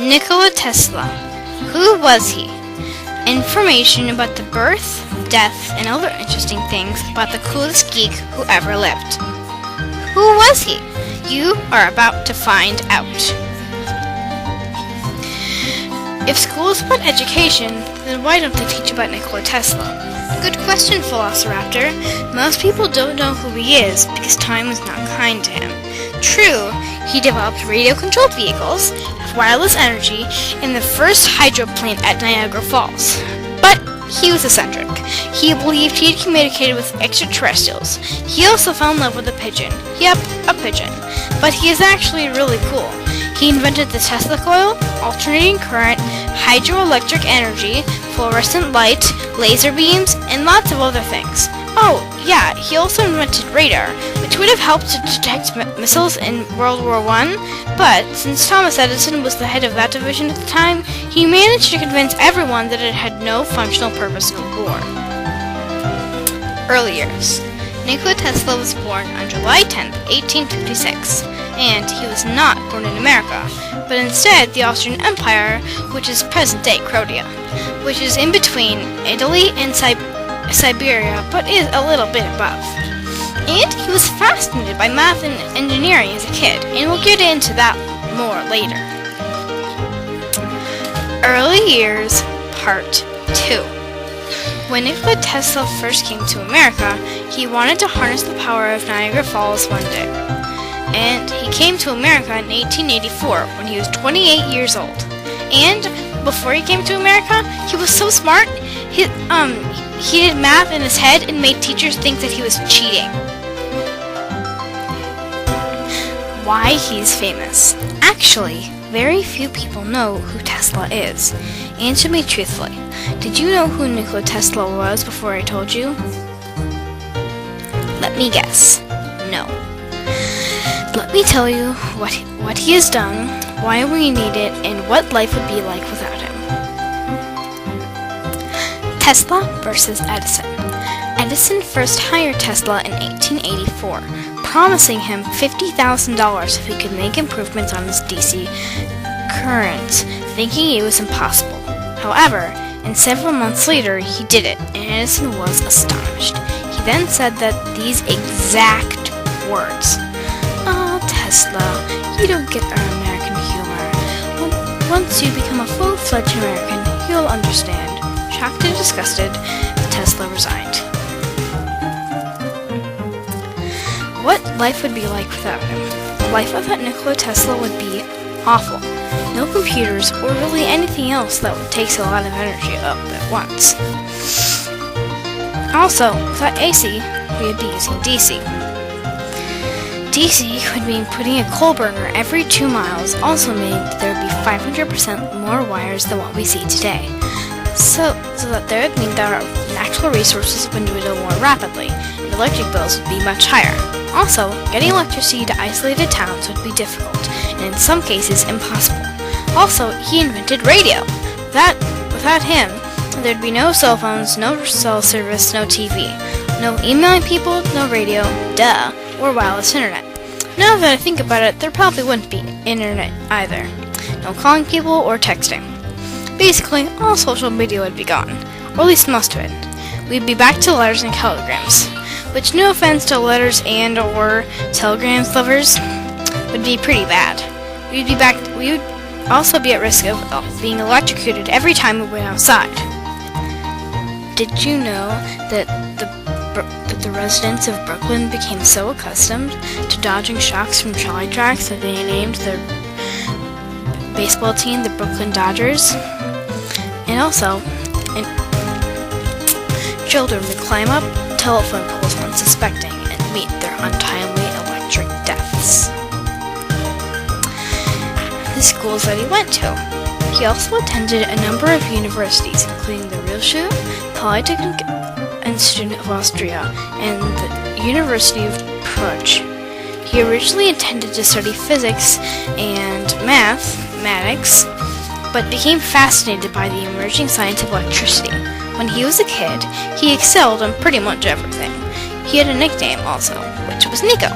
Nikola Tesla. Who was he? Information about the birth, death, and other interesting things about the coolest geek who ever lived. Who was he? You are about to find out. If school is about education, then why don't they teach about Nikola Tesla? Good question, Velociraptor. Most people don't know who he is because time was not kind to him. True, he developed radio-controlled vehicles, wireless energy, and the first hydroplane at Niagara Falls. But he was eccentric. He believed he had communicated with extraterrestrials. He also fell in love with a pigeon. Yep, a pigeon. But he is actually really cool. He invented the Tesla coil, alternating current, hydroelectric energy, fluorescent light, laser beams, and lots of other things. Oh, yeah, he also invented radar, which would have helped to detect missiles in World War I, but since Thomas Edison was the head of that division at the time, he managed to convince everyone that it had no functional purpose in the war. Early years. Nikola Tesla was born on July 10, 1856, and he was not born in America, but instead the Austrian Empire, which is present-day Croatia, which is in between Italy and Siberia, but is a little bit above. And he was fascinated by math and engineering as a kid, and we'll get into that more later. Early years, Part 2. When Nikola Tesla first came to America, he wanted to harness the power of Niagara Falls one day. And he came to America in 1884 when he was 28 years old. And before he came to America, he was so smart, he did math in his head and made teachers think that he was cheating. Why he's famous. Actually, very few people know who Tesla is. Answer me truthfully. Did you know who Nikola Tesla was before I told you? Let me guess. No. Let me tell you what he has done, why we need it, and what life would be like without him. Tesla versus Edison. Edison first hired Tesla in 1884, promising him $50,000 if he could make improvements on his DC currents, thinking it was impossible. However, and several months later, he did it, and Edison was astonished. He then said that these exact words. "Oh, Tesla, you don't get our American humor. Once you become a full-fledged American, you'll understand." Shocked and disgusted, Tesla resigned. What life would be like without him? Life without Nikola Tesla would be awful. No computers, or really anything else that takes a lot of energy up at once. Also, without AC, we would be using DC. DC would mean putting a coal burner every 2 miles, also meaning that there would be 500% more wires than what we see today. So that there would mean that our natural resources would dwindle more rapidly, and electric bills would be much higher. Also, getting electricity to isolated towns would be difficult, and in some cases impossible. Also, he invented radio. Without him, there'd be no cell phones, no cell service, no TV, no emailing people, no radio, duh, or wireless internet. Now that I think about it, there probably wouldn't be internet either. No calling people or texting. Basically, all social media would be gone, or at least most of it. We'd be back to letters and telegrams, which, no offense to letters and or telegrams lovers, would be pretty bad. We would also be at risk of being electrocuted every time we went outside. Did you know that the residents of Brooklyn became so accustomed to dodging shocks from trolley tracks that they named their baseball team the Brooklyn Dodgers? And also, children would climb up telephone poles unsuspecting and meet their untimely electric deaths. The schools that he went to. He also attended a number of universities, including the Realschule, Polytechnic Institute of Austria, and the University of Prague. He originally intended to study physics and mathematics, but became fascinated by the emerging science of electricity. When he was a kid, he excelled in pretty much everything. He had a nickname also, which was Nico.